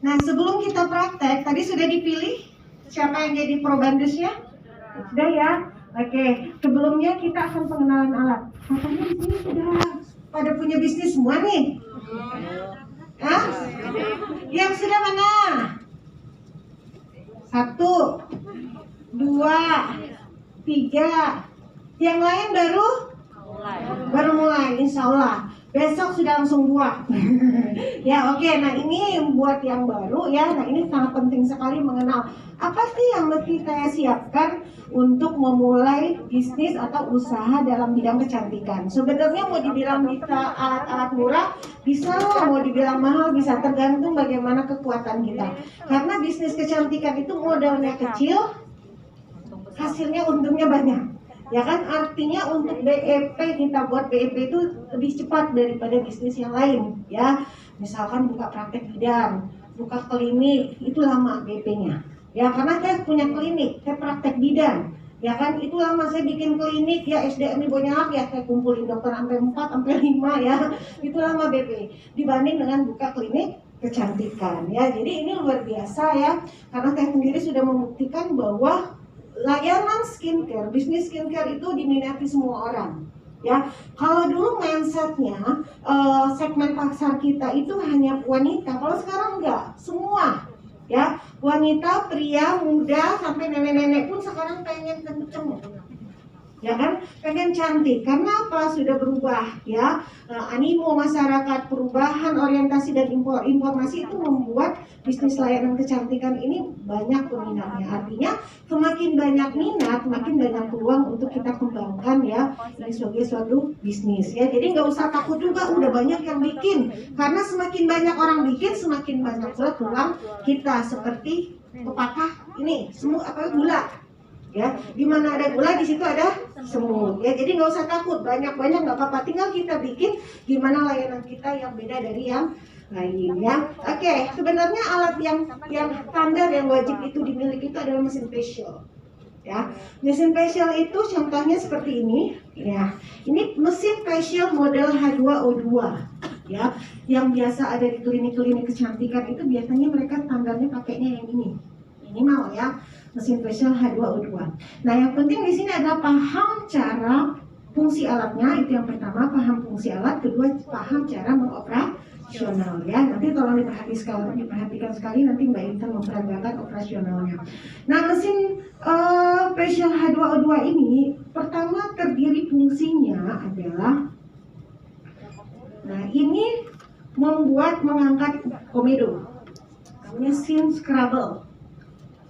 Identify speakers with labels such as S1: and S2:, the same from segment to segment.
S1: Nah, sebelum kita praktek, tadi sudah dipilih siapa yang jadi probandusnya? Sudah ya? Oke, sebelumnya kita akan pengenalan alat. Katanya di sini sudah pada punya bisnis semua nih? Hah? Yang sudah mana? 1, 2, 3. Yang lain baru mulai, insya Allah. Besok sudah langsung buat. Ya oke, nah ini buat yang baru ya. Nah ini sangat penting sekali mengenal apa sih yang mesti saya siapkan untuk memulai bisnis atau usaha dalam bidang kecantikan. Sebenarnya mau dibilang bisa alat-alat murah, bisa, mau dibilang mahal, bisa, tergantung bagaimana kekuatan kita. Karena bisnis kecantikan itu modalnya kecil, hasilnya untungnya banyak. Ya kan, artinya untuk BEP, kita buat BEP itu lebih cepat daripada bisnis yang lain ya. Misalkan buka praktek bidan, buka klinik, itu lama BEP-nya. Ya karena saya punya klinik, saya praktek bidan. Ya kan, itu lama. Saya bikin klinik ya, SDM-nya banyak ya, saya kumpulin dokter sampai 4 sampai 5 ya. Itu lama BP dibanding dengan buka klinik kecantikan ya. Jadi ini luar biasa ya. Karena saya sendiri sudah membuktikan bahwa layanan skincare, bisnis skincare itu diminati semua orang. Ya, kalau dulu mindsetnya segmen pasar kita itu hanya wanita, kalau sekarang enggak, semua. Ya, wanita, pria, muda, sampai nenek-nenek pun sekarang pengen kenceng. Ya kan, pengen cantik. Karena apa? Sudah berubah ya. Animo masyarakat, perubahan orientasi dan informasi itu membuat bisnis layanan kecantikan ini banyak peminatnya. Artinya semakin banyak minat, makin banyak peluang untuk kita kembangkan ya ini sebagai suatu bisnis ya. Jadi nggak usah takut juga, udah banyak yang bikin. Karena semakin banyak orang bikin, semakin banyak pula peluang kita. Seperti pepatah ini, semua apa gula. Ya, di mana ada gula di situ ada semut. Ya, jadi nggak usah takut, banyak-banyak nggak apa-apa. Tinggal kita bikin gimana layanan kita yang beda dari yang lain ya. Oke, sebenarnya alat yang standar yang wajib itu dimiliki itu adalah mesin facial. Ya, mesin facial itu contohnya seperti ini. Ya, ini mesin facial model H2O2. Ya, yang biasa ada di klinik-klinik kecantikan itu biasanya mereka standarnya pakainya yang ini. Minimal ya, mesin facial H2O2. Nah, yang penting di sini adalah paham cara fungsi alatnya, itu yang pertama, paham fungsi alat, kedua paham cara mengoperasional ya. Nanti tolong diperhatikan sekali nanti Mbak Intan memperagakan operasionalnya. Nah, mesin facial H2O2 ini pertama terdiri fungsinya adalah, nah ini mengangkat komedo, namanya skin scrubber.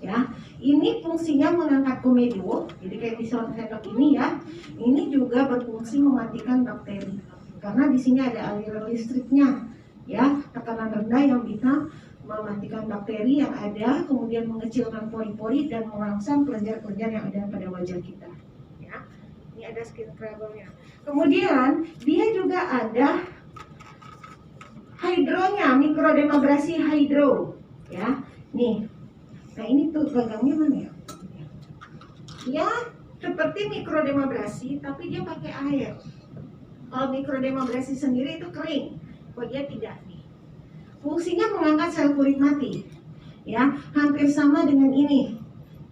S1: Ya, ini fungsinya mengangkat komedo, jadi kayak di sendok ini ya. Ini juga berfungsi mematikan bakteri, karena di sini ada aliran listriknya, ya, tekanan rendah yang bisa mematikan bakteri yang ada, kemudian mengecilkan pori-pori dan merangsang kelenjar-kelenjar yang ada pada wajah kita. Ya, ini ada skin scrubber-nya. Kemudian dia juga ada hidronya, mikrodermabrasi hidro, ya, nih. Nah ini tuh gagangnya mana ya? Ya seperti mikrodermabrasi tapi dia pakai air. Kalau mikrodermabrasi sendiri itu kering, kok dia tidak nih. Fungsinya mengangkat sel kulit mati. Ya, hampir sama dengan ini.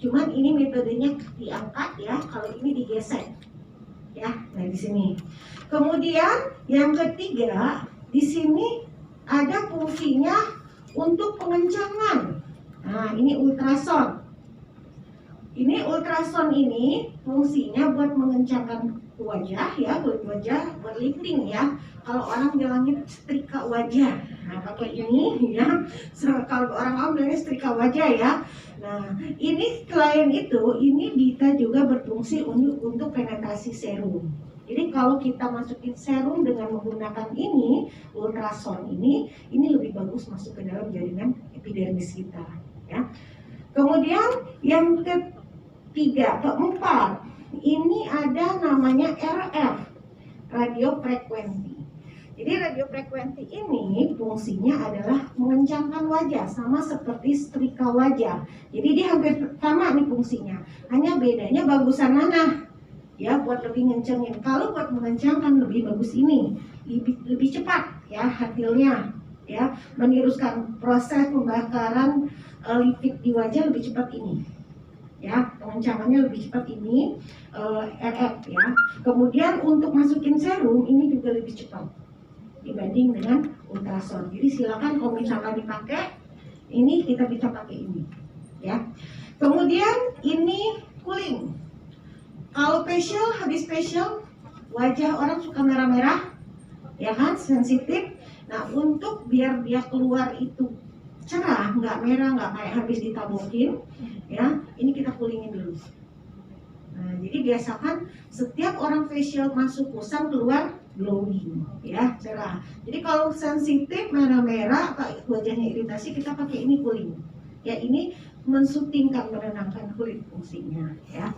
S1: Cuman ini metodenya diangkat ya, kalau ini digesek. Ya, nah di sini. Kemudian yang ketiga, di sini ada fungsinya untuk pengencangan. Nah, ini ultrason. Ini ultrason ini fungsinya buat mengencangkan wajah ya, kulit wajah, buat lifting ya. Kalau orang bilangnya setrika wajah, nah pakai ini ya. Kalau orang awam bilangnya setrika wajah ya. Nah, ini selain itu, ini bisa juga berfungsi untuk penetrasi serum. Jadi kalau kita masukin serum dengan menggunakan ini, ultrason ini lebih bagus masuk ke dalam jaringan epidermis kita. Ya. Kemudian yang keempat, ini ada namanya RF, radiofrekuensi. Jadi radiofrekuensi ini fungsinya adalah mengencangkan wajah, sama seperti setrika wajah. Jadi dia hampir sama nih fungsinya, hanya bedanya bagusan mana. Ya, buat lebih ngencengin. Kalau buat mengencangkan lebih bagus ini, lebih cepat ya hasilnya. ya, meneruskan proses pembakaran lipid di wajah lebih cepat ini, ya, pengencangannya lebih cepat ini, RF ya. Kemudian untuk masukin serum ini juga lebih cepat dibanding dengan ultrasound. Jadi silakan kalau misalkan dipakai, ini kita bisa pakai ini, ya. Kemudian ini cooling. Kalau facial, habis facial, wajah orang suka merah-merah, ya kan, sensitif. Nah, untuk biar dia keluar itu cerah, nggak merah, nggak kayak habis ditabokin, ya, ini kita coolingin dulu. Nah, jadi biasakan setiap orang facial masuk kusam keluar glowing, ya, cerah. Jadi kalau sensitif merah-merah, wajahnya iritasi, kita pakai ini cooling. Ya, ini mensutingkan, menenangkan kulit fungsinya, ya.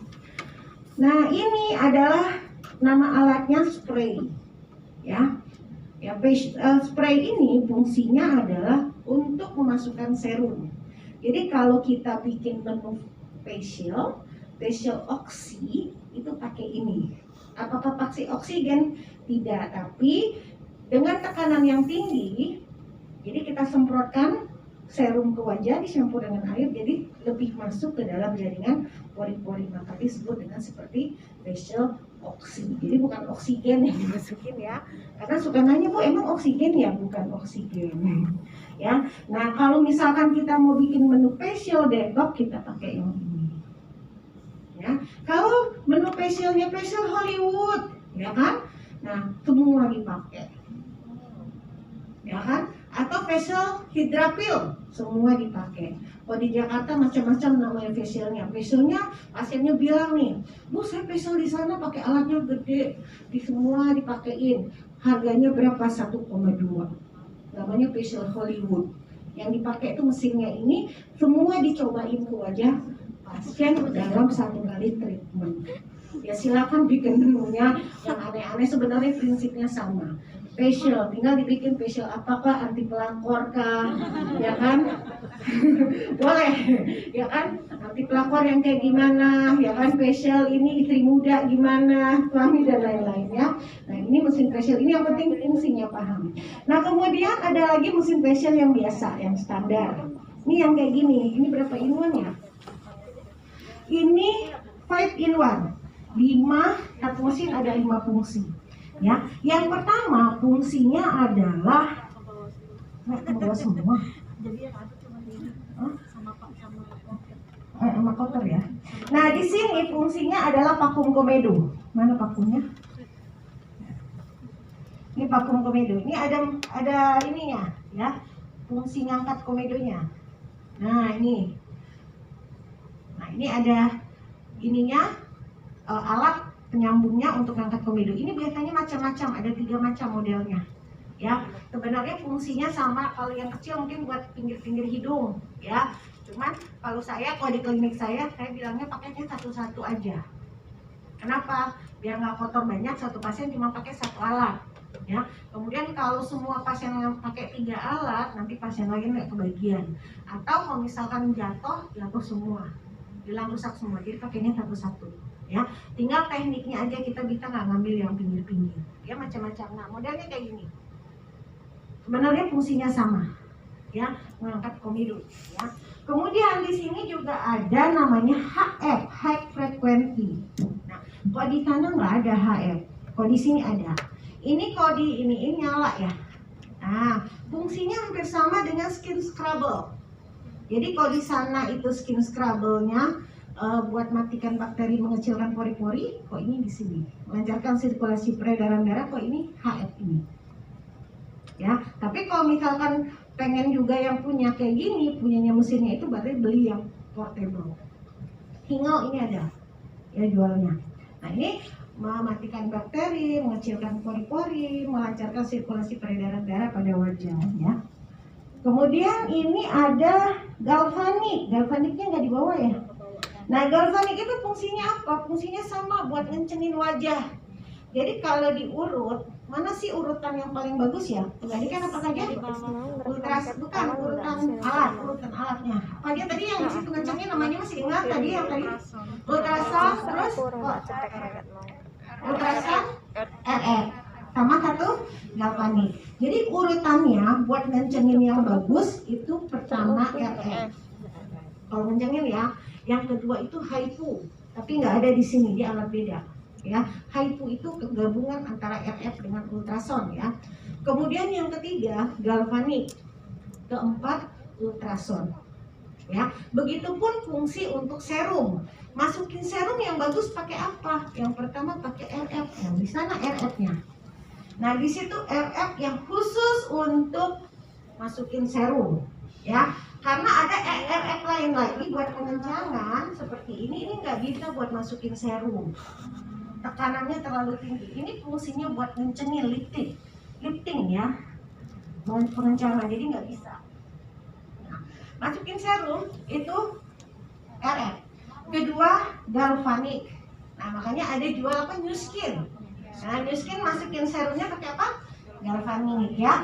S1: Nah, ini adalah nama alatnya spray, ya. Ya, spray ini fungsinya adalah untuk memasukkan serum. Jadi kalau kita bikin menu facial oksi itu pakai ini. Apakah pakai oksigen? Tidak, tapi dengan tekanan yang tinggi. Jadi kita semprotkan serum ke wajah, dicampur dengan air, jadi lebih masuk ke dalam jaringan pori-pori, maka disebut dengan seperti facial oksi. Jadi bukan oksigen yang dimasukin, ya, karena suka nanya, Bu, emang oksigen? Ya, bukan oksigen, ya. Nah, kalau misalkan kita mau bikin menu facial detox, kita pakai yang ini, ya. Kalau menu facialnya facial Hollywood, ya kan, nah semua dipakai, ya kan, atau facial Hydrapil, semua dipakai. Kalau di Jakarta macam-macam namanya facialnya. Facialnya pasiennya bilang nih, Bu, saya facial di sana pakai alatnya gede, di semua dipakein. Harganya berapa? 1,2. Namanya facial Hollywood. Yang dipakai itu mesinnya ini, semua dicobain ke wajah pasien dalam 1 kali treatment. Ya, silakan bikin menunya yang aneh-aneh, sebenarnya prinsipnya sama. Facial, tinggal dibikin facial apakah, anti pelakor kah, ya kan? Boleh, ya kan? Anti pelakor yang kayak gimana, ya kan? Facial ini istri muda gimana, suami dan lain-lain, ya. Nah, ini mesin facial ini yang penting fungsinya paham. Nah, kemudian ada lagi mesin facial yang biasa, yang standar. Ini yang kayak gini, ini berapa in-one-nya? Ini 5 in 1, 5, satu mesin ada 5 fungsi. Ya, yang pertama fungsinya adalah bawa semua. Jadi yang ada cuma ini sama kotor, ya. Nah, di sini fungsinya adalah vakum komedo. Mana vakumnya? Ini vakum komedo. Ini ada ininya, ya. Fungsi ngangkat komedonya. Nah, ini. Nah, ini ada ininya, alat penyambungnya untuk ngangkat komedo. Ini biasanya macam-macam, ada 3 macam modelnya, ya. Sebenarnya fungsinya sama. Kalau yang kecil mungkin buat pinggir-pinggir hidung, ya. Cuman kalau di klinik saya bilangnya pakainya satu-satu aja. Kenapa? Biar nggak kotor banyak, satu pasien cuma pakai 1 alat, ya. Kemudian kalau semua pasien yang pakai 3 alat, nanti pasien lain nggak kebagian. Atau kalau misalkan jatuh semua, hilang, rusak semua, jadi pakainya satu-satu. Ya, tinggal tekniknya aja, kita bisa nggak ngambil yang pinggir-pinggir, ya, macam-macam. Nah, modelnya kayak gini. Sebenarnya fungsinya sama, ya, mengangkat komedo, ya. Kemudian di sini juga ada namanya HF, high frequency. Nah, kalau di sana nggak ada HF, kalau di sini ada. Ini kalau di ini nyala, ya. Nah, fungsinya hampir sama dengan skin scrubber. Jadi kalau di sana itu skin scrubber-nya buat matikan bakteri, mengecilkan pori-pori, kok ini di sini melancarkan sirkulasi peredaran darah, kok ini HF ini, ya. Tapi kalau misalkan pengen juga yang punya kayak gini, punyanya mesinnya itu berarti beli yang portable. Hingal ini ada, ya, jualnya. Nah, ini mematikan bakteri, mengecilkan pori-pori, melancarkan sirkulasi peredaran darah pada wajah, ya. Kemudian ini ada galvanik. Galvaniknya nggak dibawa, ya. Nah, galvanik itu fungsinya apa? Fungsinya sama, buat ngencenin wajah. Jadi kalau diurut, mana sih urutan yang paling bagus, ya? Tadi kan apa saja? Bukan urutan alatnya. Apa aja tadi yang situ ngencengin namanya, masih ingat tadi yang tadi? Ultrasound, terus ultrasound RF. sama satu galvanik. Jadi urutannya buat ngencengin yang bagus itu pertama RF. Kalau ngencengin ya, yang kedua itu HIFU, tapi nggak ada di sini, di alat beda. Ya, HIFU itu gabungan antara RF dengan ultrason ya. Kemudian yang ketiga galvanik, keempat ultrason. Ya, begitupun fungsi untuk serum. Masukin serum yang bagus pakai apa? Yang pertama pakai RF. Yang di sana RF-nya. Nah, di situ RF yang khusus untuk masukin serum, ya. Karena ada RF lain lagi buat pengencangan seperti ini nggak bisa buat masukin serum. Tekanannya terlalu tinggi. Ini fungsinya buat ngencengin lifting ya, pengencangan, jadi nggak bisa. Masukin serum itu RF. Kedua galvanik. Nah, makanya ada jual apa, Nu Skin. Nah, Nu Skin masukin serumnya pakai apa? Galvanik ya.